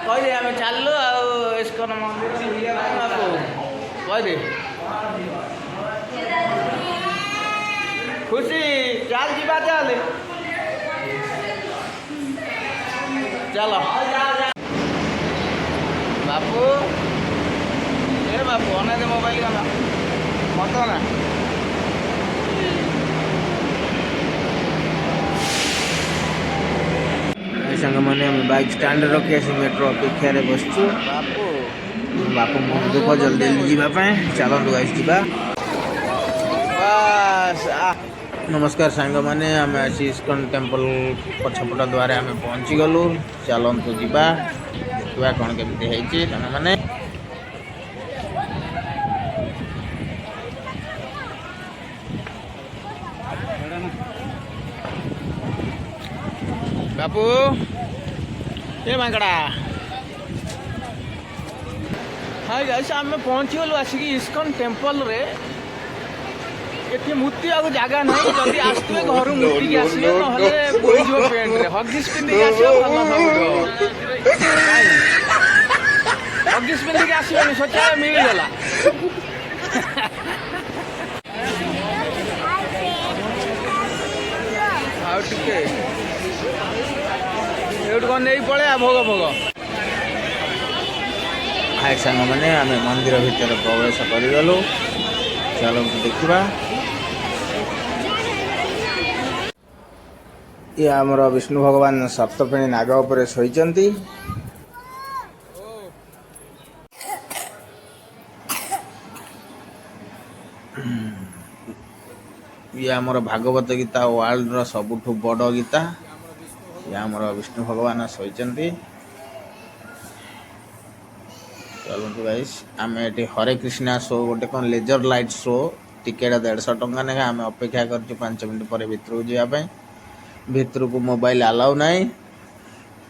କହିଦେ ଆମେ ଚାଲିଲୁ ଆଉ ଇସ୍କନ ମନ୍ଦିର କହିଦେ ଖୁସି ଚାଲ ଯିବା ଚାଲେ ଚାଲ ବାପୁ ଏ ବାପୁ ଅନାଦେ ମୋବାଇଲ ଗଲା ମତ ନା ସାଙ୍ଗମାନେ ଆମେ ବାଇକ୍ ଷ୍ଟାଣ୍ଡରେ ରଖି ଆସି ମେଟ୍ରୋ ଅପେକ୍ଷାରେ ବସିଛୁ ବାପୁ ମନ ଦୁଃଖ ଜଲ୍ଦି ଯିବା ପାଇଁ ଚାଲନ୍ତୁ ଗାଇସ୍ ଯିବା ନମସ୍କାର ସାଙ୍ଗମାନେ ଆମେ ଆସି ଇସ୍କନ ଟେମ୍ପଲ ପଛପଟ ଦ୍ୱାରେ ଆମେ ପହଞ୍ଚିଗଲୁ ଚାଲନ୍ତୁ ଯିବା ଦେଖିବା କ'ଣ କେମିତି ହେଇଛି ସାଙ୍ଗମାନେ बापू ये मांगड़ा हाँ गाइस आम पहुँची गलु आसिक इस्कन टेम्पल रे ये मूर्ति आगे जगह ना जल्दी आसवे घर मूर्ति की आसवे ना पेंट रे हगिस पिंधि हगिस पिंधिक आसबे सोचा मिलगला कौन नहीं पड़े भोग भोग हाय सांग मैंने आम मंदिर भितर प्रवेश करगलु चलो देखा ये आमर विष्णु भगवान सप्तफेणी नाग उपर शोचंती ये आमर भागवत गीता वर्ल्ड रो सबुठु बड़ गीता ये आमर विष्णु भगवान शोचंती चलतु गाइस आम ये हरे कृष्णा शो गोटे कौन लेजर लाइट शो टिकेट 150 टंका ने आम अपेक्षा कर 5 मिनट पर भितर को जावाई भितर को मोबाइल अलाउ ना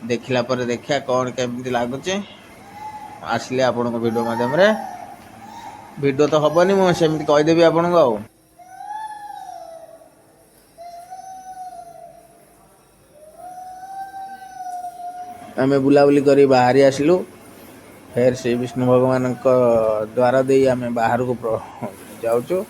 देखला पर देखा कौन केमती लगुचे आसले आपण वीडियो माध्यम वीडियो तो हेनी मुझे कहीदेवी आपण को आम बुलाबुली कर बाहरी आसलु फिर से विष्णु भगवान द्वार दे आम बाहर को जाऊँ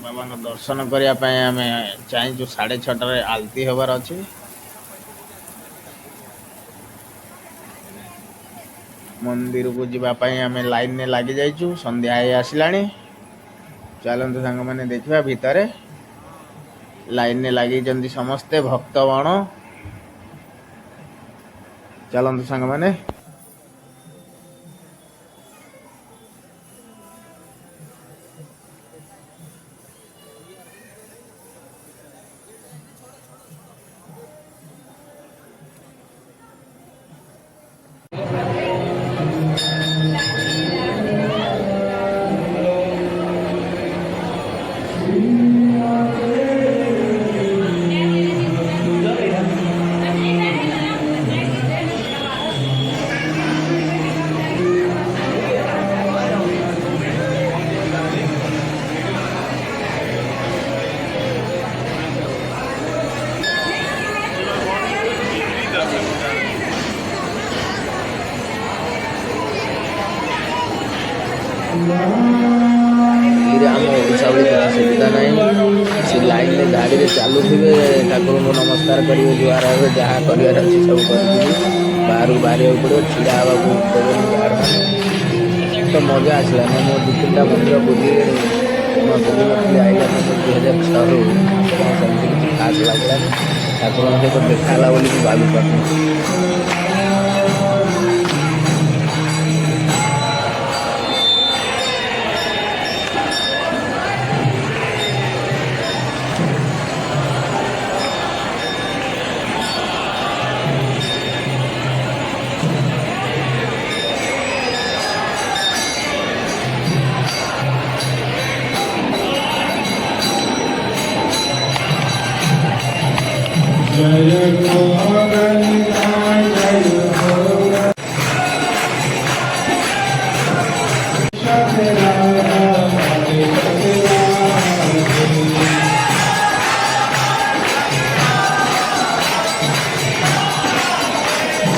बाबा दर्शन करने आम चाहूँ 6:30 आलती हबार अच्छी मंदिर को जीवाई आम लाइन में लगी जाइचु संध्या आसला चलते सांग मैंने देखा भितर लाइन में लगी समस्ते भक्तगण चलते सांग मैंने सुविधा ना से लाइन में गाड़ी में चालू थे ठाकुर को नमस्कार करेंगे जुआर हे जहाँ कर सब कर बाहर बाहर पड़ो छिड़ा हाँ तो मजा आसला ना मो 2-3टा मंदिर बुझे बुझी नी आईला 2006 खास लगला ठाकुर सहित देखाला बोली भावी पार्टी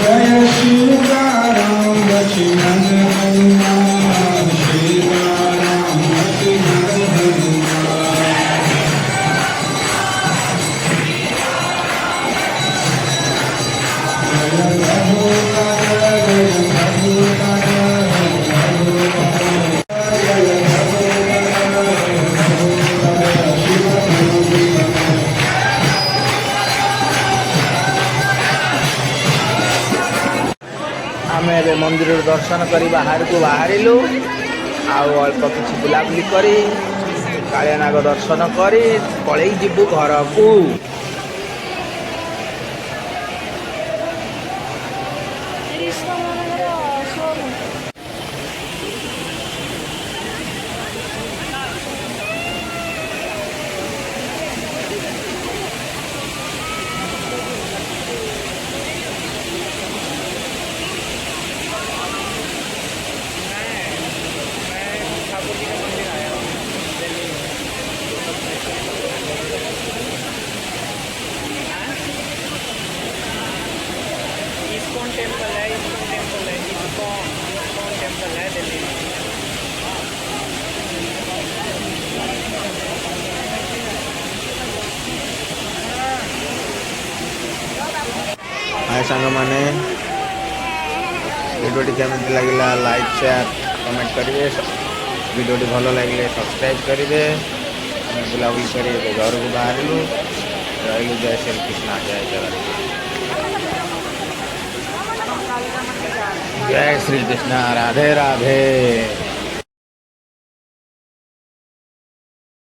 जय सीताराम लक्ष्मण हनुमान सीताराम लक्ष्मण हनुमान जय रघुनाथ जय रघुनाथ आम ए मंदिर दर्शन कर बाहर को बाहरिलु अल्प किसी बुलाबुली करी कालियानाग दर्शन कर पलि जीवु घर को। इस्कॉन टेम्पल है, इस्कॉन टेम्पल है दिल्ली में। हाय सांग माने वीडियोटी केमती लगिला लाइक शेयर कमेंट करेंगे। वीडियोटी भल लगे सब्सक्राइब करेंगे। बुलाबुली कर घर को बाहर रही। जय श्री कृष्ण जय जगन्नाथ जय श्री कृष्ण राधे राधे।